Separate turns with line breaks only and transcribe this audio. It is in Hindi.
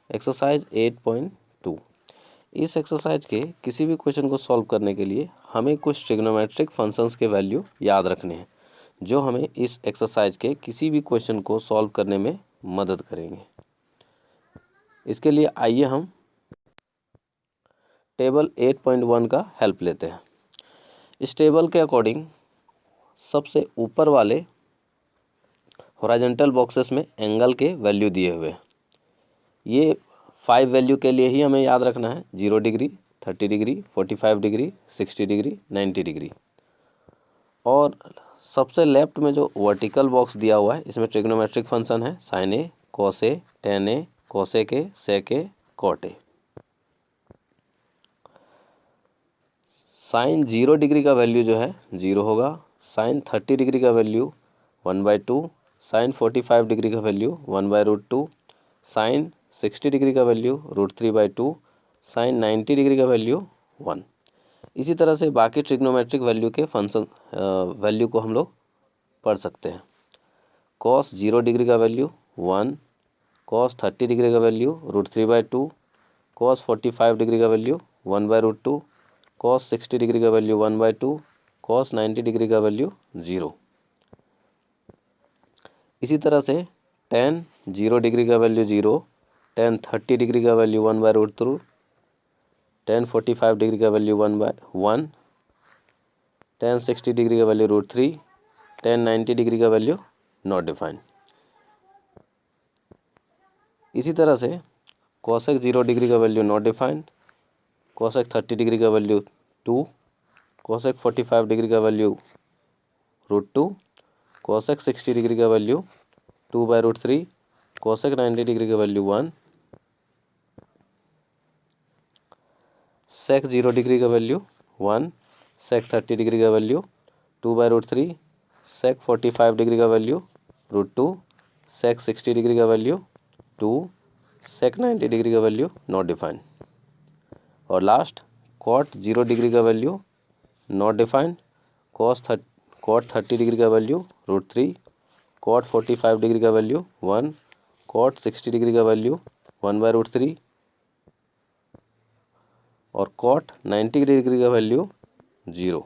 एक्सरसाइज 8.2। इस एक्सरसाइज के किसी भी क्वेश्चन को सॉल्व करने के लिए हमें कुछ ट्रिग्नोमेट्रिक फंक्शंस के वैल्यू याद रखने हैं जो हमें इस एक्सरसाइज के किसी भी क्वेश्चन को सॉल्व करने में मदद करेंगे। इसके लिए आइए हम टेबल 8.1 का हेल्प लेते हैं। इस टेबल के अकॉर्डिंग सबसे ऊपर वाले हॉरिजॉन्टल बॉक्सेस में एंगल के वैल्यू दिए हुए हैं। ये 5 वैल्यू के लिए ही हमें याद रखना है, 0 degree, 30 degree, 45 degree, 60 degree, 90 degree. और सबसे लेफ्ट में जो वर्टिकल बॉक्स दिया हुआ है इसमें ट्रिग्नोमेट्रिक फंक्शन है, sine A, cos A, tan A, cosec A, sec A, cot A. Sine 0 degree का वैल्यू जो है 0 होगा, साइन 30 डिग्री का वैल्यू 1/2, साइन 45 डिग्री का वैल्यू 1/√2, साइन 60 डिग्री का वैल्यू √3/2, साइन 90 डिग्री का वैल्यू 1। इसी तरह से बाकी ट्रिग्नोमेट्रिक वैल्यू के फंक्शन वैल्यू को हम लोग पढ़ सकते हैं। कॉस 0 डिग्री का वैल्यू 1, कॉस 30 डिग्री का वैल्यू √3/2, कॉस 45 डिग्री का वैल्यू 1/√2, कॉस 60 डिग्री का वैल्यू 1/2, कॉस 90 डिग्री का वैल्यू 0। इसी तरह से टेन 0 डिग्री का वैल्यू 0, टेन 30 डिग्री का वैल्यू 1/√2, टेन 45 डिग्री का वैल्यू 1/1, टेन 60 डिग्री का वैल्यू √3, टेन 90 डिग्री का वैल्यू नॉट डिफाइंड। इसी तरह से कोसेक 0 डिग्री का value not defined, cosec 30 degree का वैल्यू 2, कोसेक 45 डिग्री का वैल्यू √2, कोसेक 60 डिग्री का वैल्यू 2/√3, कोसेक 90 डिग्री का वैल्यू 1, सेक 0 डिग्री का वैल्यू 1, सेक 30 डिग्री का वैल्यू 2/√3, सेक 45 डिग्री का वैल्यू √2, सेक 60 डिग्री का वैल्यू 2, सेक 90 डिग्री का वैल्यू नॉट डिफाइंड। और लास्ट कॉट 0 डिग्री का value not defined, cot 30 degree का वैल्यू √3, कॉट 45 डिग्री का वैल्यू 1, कॉट 60 डिग्री का वैल्यू 1/√3 और कॉट 90 डिग्री का वैल्यू 0।